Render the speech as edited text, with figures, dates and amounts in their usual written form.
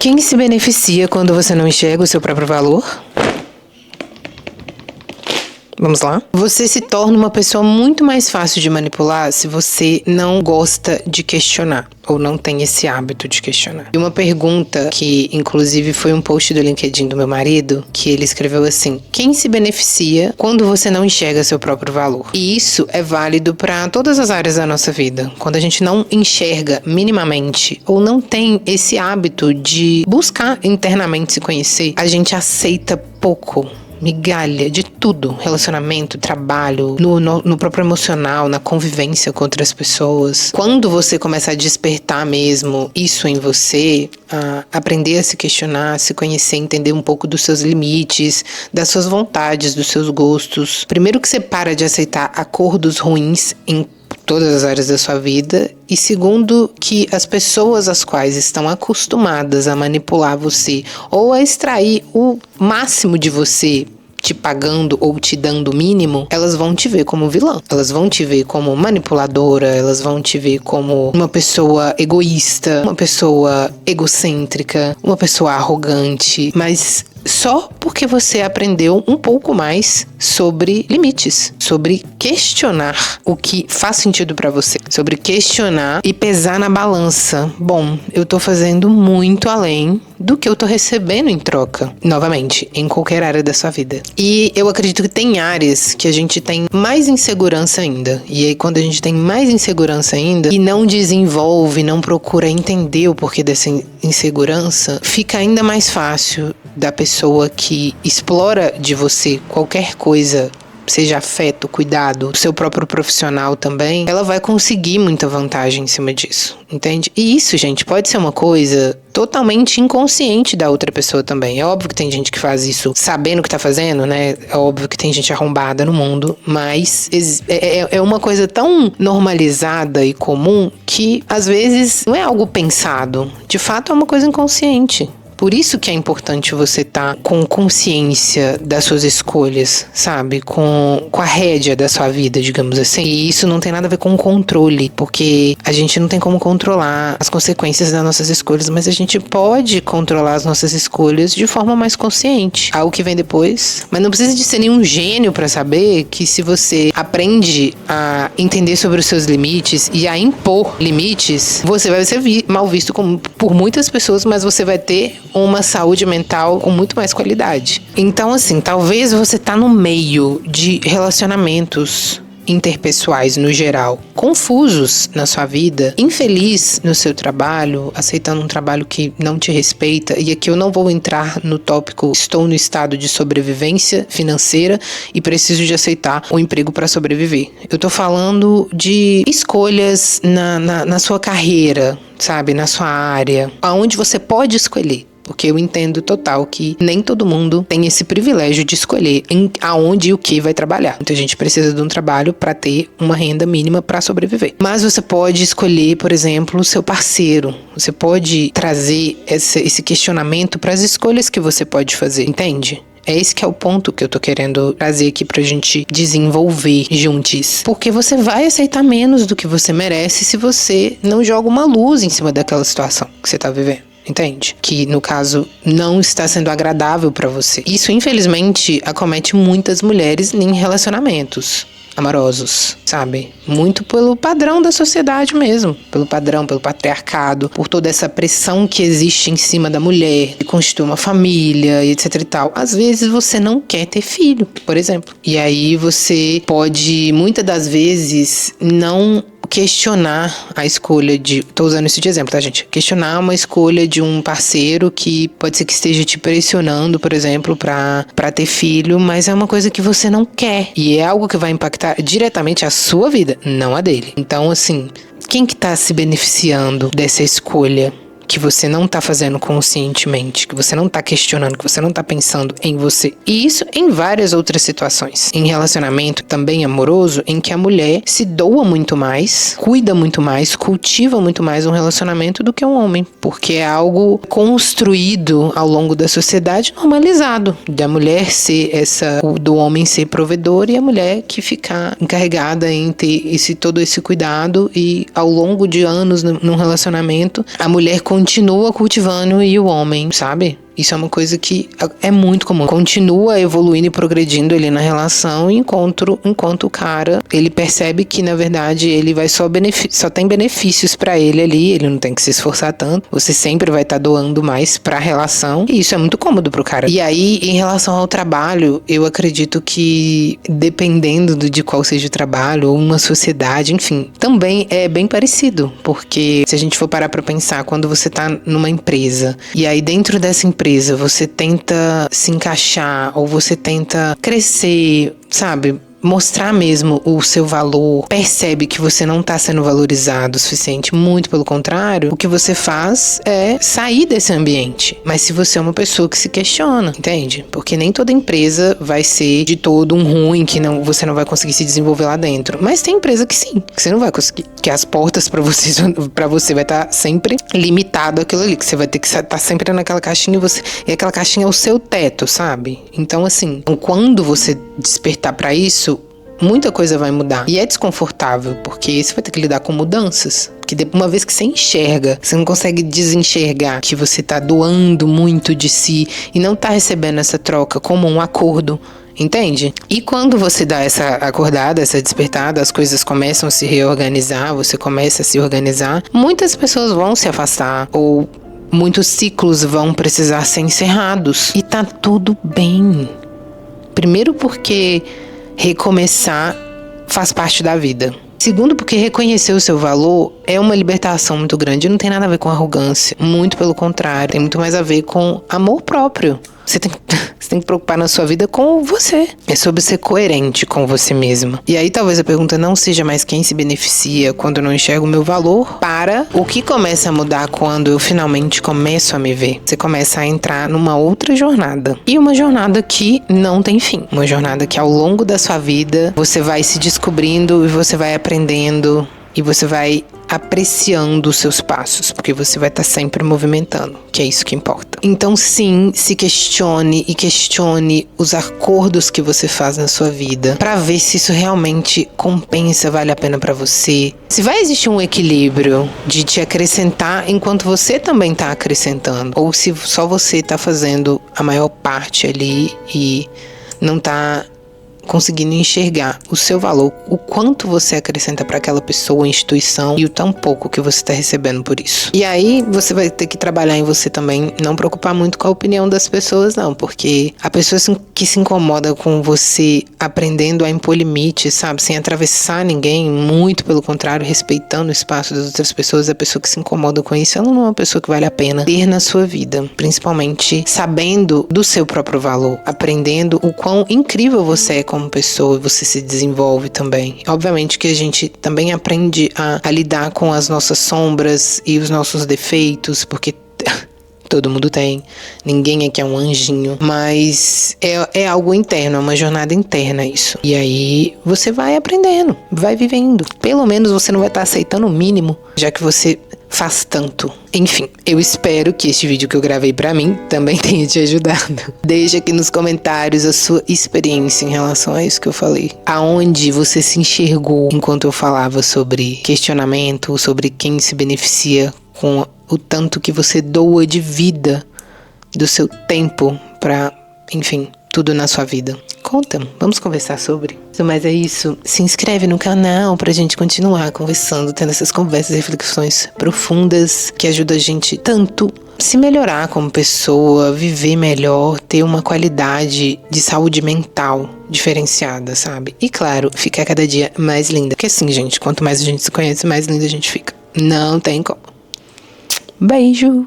Quem se beneficia quando você não enxerga o seu próprio valor? Vamos lá? Você se torna uma pessoa muito mais fácil de manipular se você não gosta de questionar, ou não tem esse hábito de questionar. E uma pergunta que, inclusive, foi um post do LinkedIn do meu marido, que ele escreveu assim: quem se beneficia quando você não enxerga seu próprio valor? E isso é válido para todas as áreas da nossa vida. Quando a gente não enxerga minimamente, ou não tem esse hábito de buscar internamente se conhecer, a gente aceita pouco, migalha de tudo, relacionamento, trabalho, no próprio emocional, na convivência com outras pessoas. Quando você começa a despertar mesmo isso em você, a aprender a se questionar, a se conhecer, entender um pouco dos seus limites, das suas vontades, dos seus gostos. Primeiro que você para de aceitar acordos ruins em todas as áreas da sua vida, e segundo, que as pessoas às quais estão acostumadas a manipular você ou a extrair o máximo de você, te pagando ou te dando o mínimo, elas vão te ver como vilã. Elas vão te ver como manipuladora, elas vão te ver como uma pessoa egoísta, uma pessoa egocêntrica, uma pessoa arrogante, mas só porque você aprendeu um pouco mais sobre limites, sobre questionar o que faz sentido pra você, sobre questionar e pesar na balança. Bom, eu tô fazendo muito além do que eu tô recebendo em troca. Novamente, em qualquer área da sua vida. E eu acredito que tem áreas que a gente tem mais insegurança ainda. E aí, quando a gente tem mais insegurança ainda e não desenvolve, não procura entender o porquê dessa insegurança, fica ainda mais fácil da pessoa que explora de você qualquer coisa, seja afeto, cuidado, o seu próprio profissional também, ela vai conseguir muita vantagem em cima disso, entende? E isso, gente, pode ser uma coisa totalmente inconsciente da outra pessoa também. É óbvio que tem gente que faz isso sabendo o que tá fazendo, né? É óbvio que tem gente arrombada no mundo, mas é uma coisa tão normalizada e comum que, às vezes, não é algo pensado. De fato, é uma coisa inconsciente. Por isso que é importante você estar com consciência das suas escolhas, sabe? Com a rédea da sua vida, digamos assim. E isso não tem nada a ver com controle, porque a gente não tem como controlar as consequências das nossas escolhas, mas a gente pode controlar as nossas escolhas de forma mais consciente. Algo que vem depois. Mas não precisa de ser nenhum gênio para saber que se você aprende a entender sobre os seus limites e a impor limites, você vai ser mal visto por muitas pessoas, mas você vai ter uma saúde mental com muito mais qualidade. Então, assim, talvez você tá no meio de relacionamentos interpessoais no geral, confusos na sua vida, infeliz no seu trabalho, aceitando um trabalho que não te respeita, e aqui eu não vou entrar no tópico estou no estado de sobrevivência financeira e preciso de aceitar um emprego para sobreviver. Eu tô falando de escolhas na sua carreira, sabe, na sua área, aonde você pode escolher. Porque eu entendo total que nem todo mundo tem esse privilégio de escolher aonde e o que vai trabalhar. Muita gente precisa de um trabalho para ter uma renda mínima para sobreviver. Mas você pode escolher, por exemplo, o seu parceiro. Você pode trazer esse questionamento para as escolhas que você pode fazer, entende? É esse que é o ponto que eu tô querendo trazer aqui pra gente desenvolver juntos. Porque você vai aceitar menos do que você merece se você não joga uma luz em cima daquela situação que você tá vivendo. Entende? Que, no caso, não está sendo agradável pra você. Isso, infelizmente, acomete muitas mulheres em relacionamentos amorosos, sabe? Muito pelo padrão da sociedade mesmo. Pelo padrão, pelo patriarcado, por toda essa pressão que existe em cima da mulher, de constituir uma família, e etc e tal. Às vezes você não quer ter filho, por exemplo. E aí você pode, muitas das vezes, não questionar a escolha de... Tô usando isso de exemplo, tá, gente? Questionar uma escolha de um parceiro que pode ser que esteja te pressionando, por exemplo, pra ter filho, mas é uma coisa que você não quer. E é algo que vai impactar diretamente a sua vida, não a dele. Então, assim, quem que tá se beneficiando dessa escolha que você não tá fazendo conscientemente, que você não tá questionando, que você não tá pensando em você? E isso em várias outras situações. Em relacionamento também amoroso, em que a mulher se doa muito mais, cuida muito mais, cultiva muito mais um relacionamento do que um homem. Porque é algo construído ao longo da sociedade, normalizado. Da mulher ser do homem ser provedor e a mulher que ficar encarregada em ter todo esse cuidado, e ao longo de anos num relacionamento, a mulher continua cultivando e o homem, sabe? Isso é uma coisa que é muito comum. Continua evoluindo e progredindo ali na relação, enquanto o cara, ele percebe que, na verdade, ele vai só tem benefícios pra ele ali, ele não tem que se esforçar tanto. Você sempre vai estar doando mais pra relação, e isso é muito cômodo pro cara. E aí, em relação ao trabalho, eu acredito que, dependendo de qual seja o trabalho, ou uma sociedade, enfim, também é bem parecido, porque se a gente for parar pra pensar, quando você tá numa empresa, e aí dentro dessa empresa você tenta se encaixar ou você tenta crescer, sabe? Mostrar mesmo o seu valor, percebe que você não está sendo valorizado o suficiente, muito pelo contrário, o que você faz é sair desse ambiente. Mas se você é uma pessoa que se questiona, entende? Porque nem toda empresa vai ser de todo um ruim, que você não vai conseguir se desenvolver lá dentro. Mas tem empresa que sim, que você não vai conseguir, que as portas para você vai estar sempre limitado aquilo ali, que você vai ter que estar sempre naquela caixinha e aquela caixinha é o seu teto, sabe? Então assim, quando você despertar para isso, muita coisa vai mudar. E é desconfortável, porque você vai ter que lidar com mudanças. Porque uma vez que você enxerga, você não consegue desenxergar que você tá doando muito de si e não tá recebendo essa troca como um acordo, entende? E quando você dá essa acordada, essa despertada, as coisas começam a se reorganizar, você começa a se organizar, muitas pessoas vão se afastar, ou muitos ciclos vão precisar ser encerrados. E tá tudo bem. Primeiro porque recomeçar faz parte da vida. Segundo, porque reconhecer o seu valor é uma libertação muito grande. Não tem nada a ver com arrogância. Muito pelo contrário. Tem muito mais a ver com amor próprio. Você tem que preocupar na sua vida com você. É sobre ser coerente com você mesma. E aí talvez a pergunta não seja mais quem se beneficia quando eu não enxergo o meu valor, para o que começa a mudar quando eu finalmente começo a me ver. Você começa a entrar numa outra jornada. E uma jornada que não tem fim. Uma jornada que ao longo da sua vida você vai se descobrindo e você vai aprendendo. E você vai apreciando os seus passos, porque você vai estar sempre movimentando, que é isso que importa. Então sim, se questione e questione os acordos que você faz na sua vida, para ver se isso realmente compensa, vale a pena para você. Se vai existir um equilíbrio de te acrescentar enquanto você também está acrescentando, ou se só você está fazendo a maior parte ali e não está conseguindo enxergar o seu valor, o quanto você acrescenta para aquela pessoa, instituição, e o tão pouco que você está recebendo por isso. E aí você vai ter que trabalhar em você também, não preocupar muito com a opinião das pessoas, não, porque a pessoa que se incomoda com você aprendendo a impor limites, sabe, sem atravessar ninguém, muito pelo contrário, respeitando o espaço das outras pessoas, a pessoa que se incomoda com isso, ela não é uma pessoa que vale a pena ter na sua vida, principalmente sabendo do seu próprio valor, aprendendo o quão incrível você é como pessoa, você se desenvolve também. Obviamente que a gente também aprende a lidar com as nossas sombras e os nossos defeitos, porque todo mundo tem, ninguém aqui é um anjinho, mas é algo interno, é uma jornada interna isso. E aí você vai aprendendo, vai vivendo. Pelo menos você não vai estar aceitando o mínimo, já que você faz tanto. Enfim, eu espero que este vídeo que eu gravei pra mim também tenha te ajudado. Deixa aqui nos comentários a sua experiência em relação a isso que eu falei. Aonde você se enxergou enquanto eu falava sobre questionamento, sobre quem se beneficia com o tanto que você doa de vida, do seu tempo pra, enfim, tudo na sua vida. Conta, vamos conversar sobre. Mas é isso, se inscreve no canal pra gente continuar conversando, tendo essas conversas e reflexões profundas que ajudam a gente tanto se melhorar como pessoa, viver melhor, ter uma qualidade de saúde mental diferenciada, sabe? E claro, ficar cada dia mais linda. Porque assim, gente, quanto mais a gente se conhece, mais linda a gente fica. Não tem como. Beijo!